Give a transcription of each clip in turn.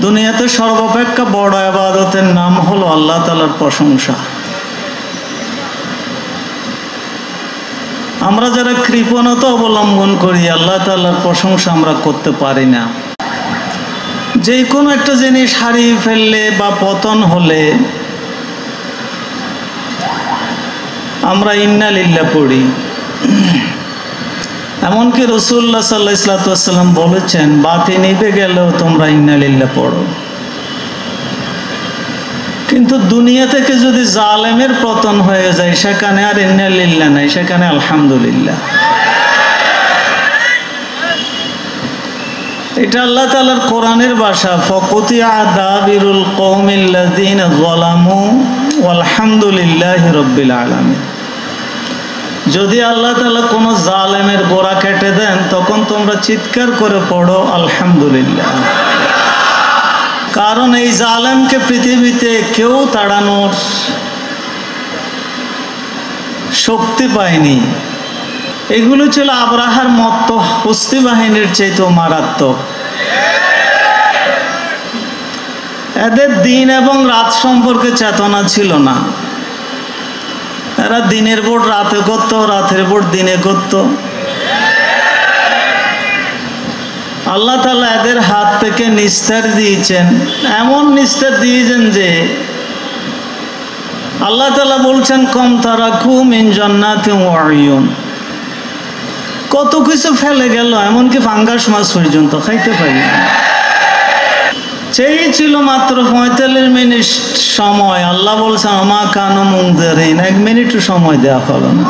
দুনিয়াতে সর্বাপেক্ষা বড় ইবাদতের নাম হলো আল্লাহ তাআলার প্রশংসা। আমরা যারা কৃপণতা অবলম্বন করি, আল্লাহ তাআলার প্রশংসা আমরা করতে পারি না। যে কোনো একটা জিনিস হারিয়ে ফেললে বা পতন হলে আমরা ইন্না লিল্লাহ পড়ি। এমনকি রাসূলুল্লাহ সাল্লাল্লাহু আলাইহি ওয়াসাল্লাম বলেছেন, বাতি নিভে গেলেও তোমরা ইন্না লিল্লাহ পড়ো। কিন্তু দুনিয়া থেকে যদি জালেমের পতন হয়ে যায়, সেখানে আর ইন্না লিল্লাহ নাই, সেখানে আলহামদুলিল্লাহ। এটা আল্লাহ তাআলার কোরআনের ভাষা, ফাকুতিয়া দাবিরুল কওমিল্লাযিনা যালামু ওয়ালহামদুলিল্লাহি রাব্বিল আলামিন। যদি আল্লাহ তাআলা কোনো জালেমের গোড়া কেটে দেন, তখন তোমরা চিৎকার করে পড়ো আলহামদুলিল্লাহ। কারণ এই জালেমকে পৃথিবীতে কেউ তাড়ানোর শক্তি পায়নি। এগুলো ছিল আবরাহার মতো হস্তি বাহিনীর চাইতেও মারাত্মক। এদের দিন এবং রাত সম্পর্কে চেতনা ছিল না। এরা দিনের ভোট রাতে করত, রাতের ভোট দিনে করত। আল্লাহ তাআলা এদের হাত থেকে নিস্তার দিয়েছেন, এমন নিস্তার দিয়েছেন যে আল্লাহ তাআলা বলছেন, কম তারাকু মিন জান্নাতিন ওয়া উয়ুন। কত কিছু ফেলে গেল, এমনকি ফাঙ্গাস মাছ পর্যন্ত খাইতে পারি না। সেই ছিল মাত্র 45 মিনিট সময়। আল্লাহ বলছেন, আমা কানু মুনজিরিন, 1 মিনিটও সময় দেওয়া হলো না।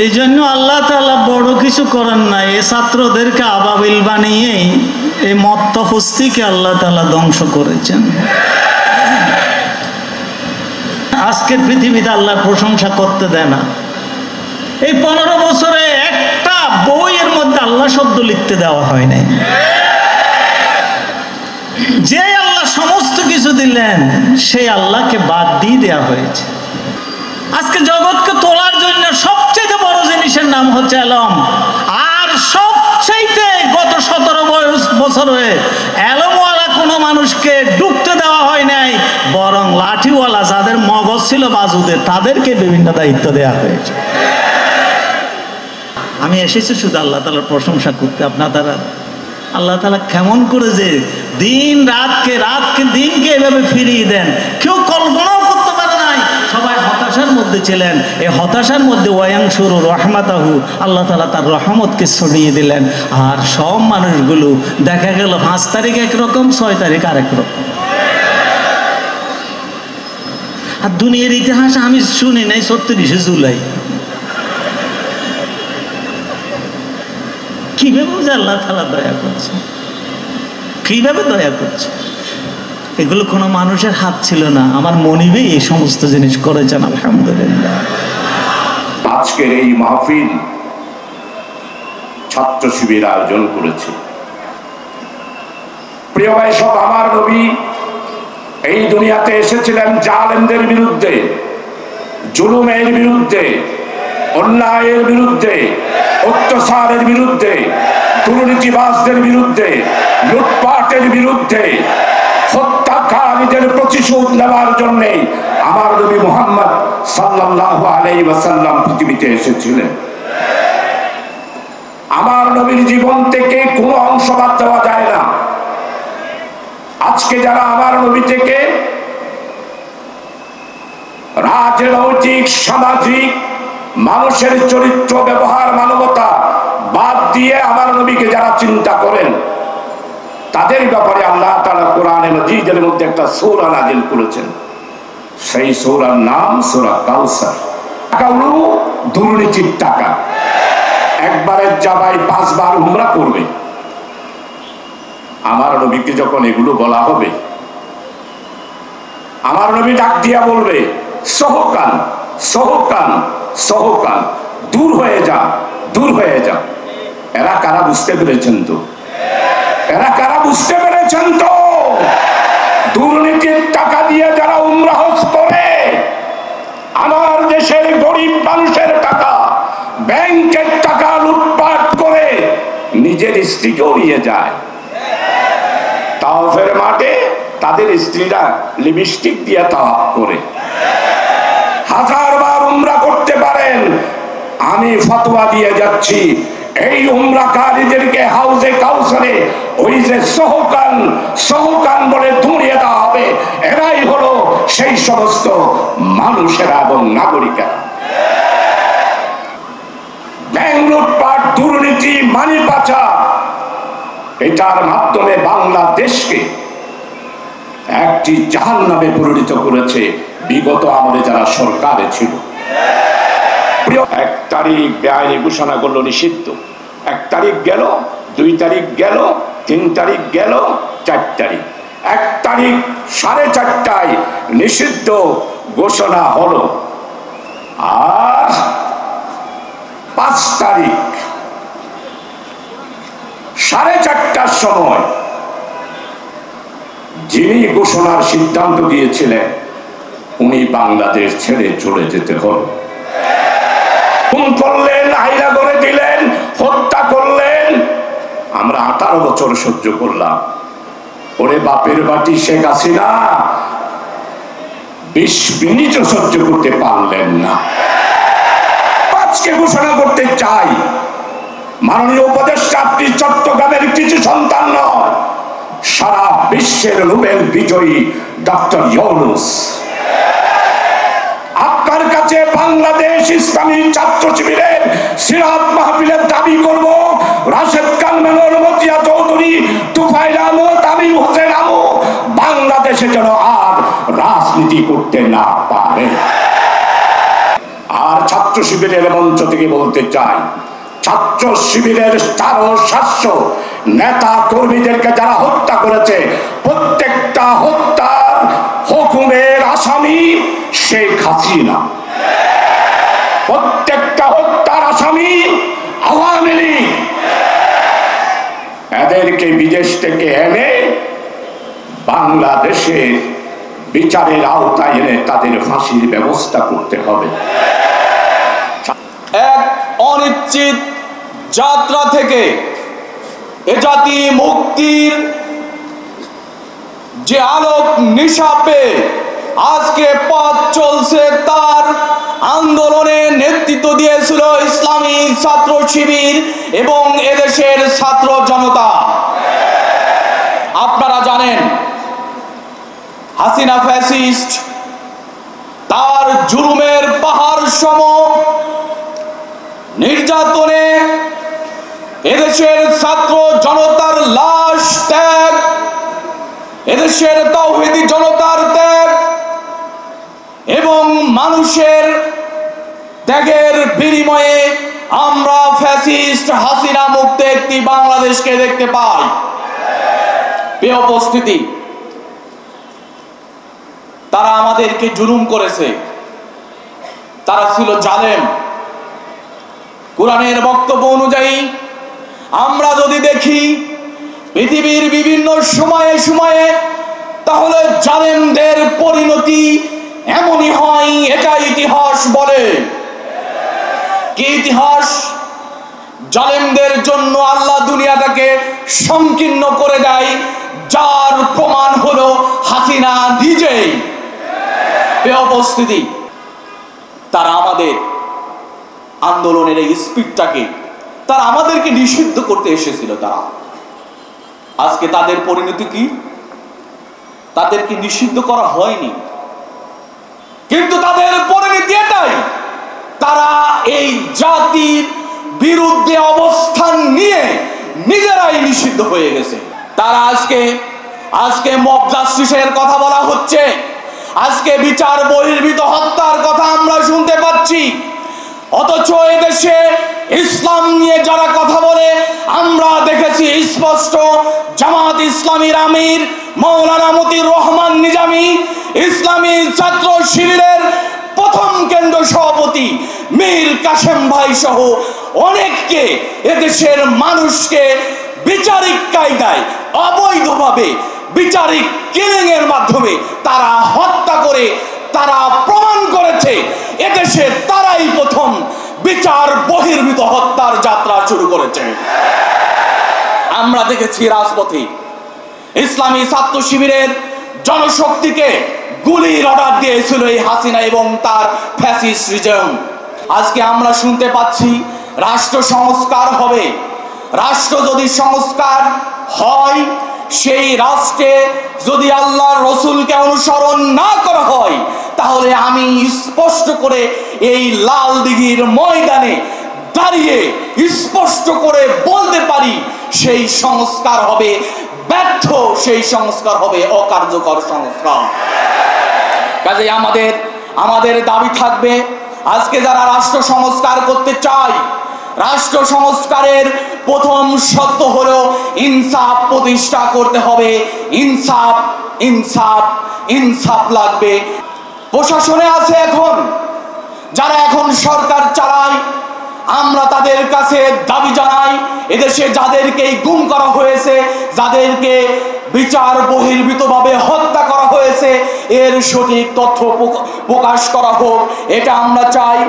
এই জন্য আল্লাহ তাআলা বড় কিছু করেন না, এই ছাত্রদেরকে আবাবিল বানিয়েই এই মত্ত হস্তিকে আল্লাহ তাআলা ধ্বংস করেছেন। আজকের পৃথিবীতে আল্লাহর প্রশংসা করতে দেয় না। এই 15 বছরে একটা বইয়ের মধ্যে আল্লাহ শব্দ লিখতে দেওয়া হয় নাই। যে আল্লাহ সমস্ত কিছু দিলেন, সেই আল্লাহকে বাদ দিয়ে দেওয়া হয়েছে। আজকে জগৎকে তোলার জন্য সবচেয়ে বড় জিনিসের নাম হচ্ছে এলম। আর সবচেয়ে গত 17 বছর হয়ে এলমওয়ালা কোনো মানুষকে ডুবতে দেওয়া হয় নাই, বরং লাঠিওয়ালা যাদের মগজ ছিল বাজুদের, তাদেরকে বিভিন্ন দায়িত্ব দেওয়া হয়েছে। আমি এসেছি শুধু আল্লাহ তাআলার প্রশংসা করতে। আপনারা আল্লাহ তাআলা কেমন করে যে দিন রাতকে দিনকে এভাবে ফিরিয়ে দেন, কেউ কল্পনাও করতে পারে নাই। সবাই হতাশার মধ্যে ছিলেন। এই হতাশার মধ্যে ওয়ায়ানসুরু রাহমাতাহু, আল্লাহ তাআলা তার রহমতকে ছড়িয়ে দিলেন। আর সব মানুষগুলো দেখা গেল 5 তারিখ একরকম, 6 তারিখ আরেক রকম। আর দুনিয়ার ইতিহাস আমি শুনি নাই 31শে জুলাই। কিভাবে বুঝে আল্লাহ তাআলা দয়া করছে, কিভাবে দয়া করছে? এগুলো কোনো মানুষের হাত ছিল না, আমার মনিবেই এই সমস্ত জিনিস করেছেন। আলহামদুলিল্লাহ। আজকের এই মাহফিল ছাত্র শিবির আয়োজন করেছে। প্রিয় ভাই সব, আমার নবী এই দুনিয়াতে এসেছিলেন জালেমদের বিরুদ্ধে, জুলুমের বিরুদ্ধে, অন্যায়ের বিরুদ্ধে, অত্যাচারের বিরুদ্ধে, দুর্নীতিবাজদের বিরুদ্ধে, লুটপাটের বিরুদ্ধে, হত্যাকারীদের প্রতিশোধ নেওয়ার জন্য আমার নবী মুহাম্মদ সাল্লাল্লাহু আলাইহি ওয়াসাল্লাম পৃথিবীতে এসেছিলেন। আমার নবীর জীবন থেকে কোনো অংশ বাদ দেওয়া যায় না। আজকে যারা আমার নবী থেকে রাজনৈতিক, সামাজিক, মানুষের চরিত্র, ব্যবহার, মানবতা বাদ দিয়ে আমার নবীকে যারা চিন্তা করেন, তাদের ব্যাপারে আল্লাহ তাআলা কোরআনে মাজিদের মধ্যে একটা সূরা নাযিল করেছেন। সেই সূরার নাম সূরা কাউসার। টাকা হলো দুর্নীতির টাকা। একবারের জায়গায় 5 বার উমরা করবে। আমার নবীকে যখন এগুলো বলা হবে, আমার নবী ডাক দিয়া বলবে, সহকান সহকান সহকান, দূর হয়ে যা, দূর হয়ে যা। এরা কারা বুঝতে পেরেছেন তো? এরা কারা বুঝতে পেরেছেন তো? দুর্নীতির টাকা দিয়ে যারা উমরা হজ করে, আমার দেশের গরিব মানুষের টাকা, ব্যাংকের টাকা লুটপাট করে নিজের স্ত্রীকেও নিয়ে যায়। তাওয়াফের মাঠে তাদের স্ত্রীরা লিপস্টিক দিয়ে তাওয়াফ করে। হাজারবার উমরা করতে পারেন, আমি ফতোয়া দিয়ে যাচ্ছি এই উমরাকারীদেরকে হাউজে কাউসারে ওই যে সহকান বলে ধুঁড়িয়ে দেওয়া হবে। এরাই হলো সেই সমস্ত মানুষেরা এবং নাগরিকেরা। ব্যাংক লুটপাট, দুর্নীতি, মানি পাচার, এটার মাধ্যমে বাংলাদেশকে একটি জাহান্নামে পরিণত করেছে বিগত আমলে যারা সরকারে ছিল। 1 তারিখ বেআইনি ঘোষণা করলো নিষিদ্ধ, 1 তারিখ গেল, 2 তারিখ গেল, 3 তারিখ গেল, 4 তারিখ, 1 তারিখ 4:30টায় নিষিদ্ধ ঘোষণা হলো। আর 5 তারিখ 4:30টার সময় যিনি ঘোষণার সিদ্ধান্ত দিয়েছিলেন উনি বাংলাদেশ ছেড়ে চলে যেতে হল। খুন করলেন, আইনা করে দিলেন, হত্যা করলেন। আমরা 18 বছর সহ্য করলাম। ওরে বাপের বাটি শেখ হাসিনা 20 মিনিটও সহ্য করতে পারলেন না। আজকে ঘোষণা করতে চাই, মাননীয় উপদেষ্টা, আপনি চট্টগ্রামের কিছু সন্তান নয়, সারা বিশ্বের নোবেল বিজয়ী ডক্টর ইউনূস। আপনার কাছে বাংলাদেশ ইসলামী ছাত্র শিবিরের সিরাত মাহফিলের দাবি করব, রাশেদ খান মেমন, মতিয়া চৌধুরী, তুফাইল আহমদ, আমির হোসেন আমু বাংলাদেশে যেন আর রাজনীতি করতে না পারে। আর ছাত্র শিবিরের মঞ্চ থেকে বলতে চাই, ছাত্র শিবিরের 400 নেতা কর্মীদেরকে যারা হত্যা করেছে, প্রত্যেকটা হত্যার হুকুমের আসামি শেখ হাসিনা, প্রত্যেকটা হত্যার আসামি আওয়ামী লীগ। এদেরকে বিদেশ থেকে এনে বাংলাদেশের বিচারের আওতায় এনে তাদের ফাঁসির ব্যবস্থা করতে হবে। এক অনিশ্চিত যাত্রা থেকে এ জাতি মুক্তির যে আলোক নিশাপে আজকে পথ চলছে, তার আন্দোলনে নেতৃত্ব দিয়েছিল ইসলামী ছাত্র শিবির এবং এদেশের ছাত্র জনতা। আপনারা জানেন, হাসিনা ফ্যাসিস্ট তার জুলুমের পাহাড় সম নির্যাতনে এদেশের ছাত্র জনতার লাশ ত্যাগ, এদেশের তাওহীদি জনতার ত্যাগ এবং মানুষের ত্যাগের বিনিময়ে আমরা ফ্যাসিস্ট হাসিনা মুক্ত একটি বাংলাদেশকে দেখতে পাই। প্রিয় উপস্থিতি, তারা আমাদেরকে জুলুম করেছে, তারা ছিল জালেম। কোরআনের বক্তব্য অনুযায়ী আমরা যদি দেখি পৃথিবীর বিভিন্ন সময়ে সময়ে, তাহলে জালেমদের পরিণতি এমনই হয়। এটা ইতিহাস বলে। কি ইতিহাস? জালেমদের জন্য আল্লাহ দুনিয়াটাকে সংকীর্ণ করে দেয়, যার প্রমাণ হলো হাসিনা নিজেই। উপস্থিতি, তারা আমাদের আন্দোলনের এই স্পিডটাকে, তারা আমাদেরকে নিষিদ্ধ করতে এসেছিল। তারা আজকে তাদের পরিণতি কি? তাদেরকে নিষিদ্ধ করা হয়নি, কিন্তু তাদের পরিণতি এটাই, তারা এই জাতির বিরুদ্ধে অবস্থান নিয়ে নিজেরাই নিষিদ্ধ হয়ে গেছে। তারা আজকে মব জাস্টিসের কথা বলা হচ্ছে, আজকে বিচার বহির্ভূত হত্যার কথা আমরা শুনতে পাচ্ছি। অথচ এদেশে ইসলাম নিয়ে যারা কথা বলে, আমরা দেখেছি স্পষ্ট জামাত ইসলামীর আমির মাওলানা মতিউর রহমান নিজামী, ইসলামী ছাত্র শিবিরের প্রথম কেন্দ্র সভাপতি মীর কাসেম ভাই সহ অনেককে, এদেশের মানুষকে বিচারিক কায়দায় অবৈধভাবে বিচারিক কিলিং এর মাধ্যমে তারা হত্যা করে তারা প্রমাণ করেছে এদেশে তারাই প্রথম বিচার বহির্ভূত হত্যার যাত্রা শুরু করেছে। আমরা দেখেছি রাজপথে ইসলামী ছাত্র শিবিরের জনশক্তিকে গুলির অর্ডার দিয়েছিল এই হাসিনা এবং তার ফ্যাসিস্ট রিজিম। আজকে আমরা শুনতে পাচ্ছি রাষ্ট্র সংস্কার হবে। রাষ্ট্র যদি সংস্কার হয়, সেই রাষ্ট্রে যদি আল্লাহর রসুলকে অনুসরণ না করা হয়, তাহলে আমি স্পষ্ট করে এই লাল দিঘির ময়দানে দাঁড়িয়ে স্পষ্ট করে বলতে পারি সেই সংস্কার হবে ব্যর্থ, সেই সংস্কার হবে অকার্যকর সংস্কার। কাজেই আমাদের দাবি থাকবে, আজকে যারা রাষ্ট্র সংস্কার করতে চায়, রাষ্ট্র সংস্কারের প্রথম শর্ত হলো ইনসাফ প্রতিষ্ঠা করতে হবে। ইনসাফ ইনসাফ ইনসাফ লাগবে। প্রশাসনে আছে এখন যারা এখন সরকার চালায়, আমরা তাদের কাছে দাবি জানাই, এদেশে যাদেরকে গুম করা হয়েছে, যাদেরকে বিচার বহির্ভূতভাবে হত্যা করা হয়েছে, এর সঠিক তথ্য প্রকাশ করা হোক, এটা আমরা চাই।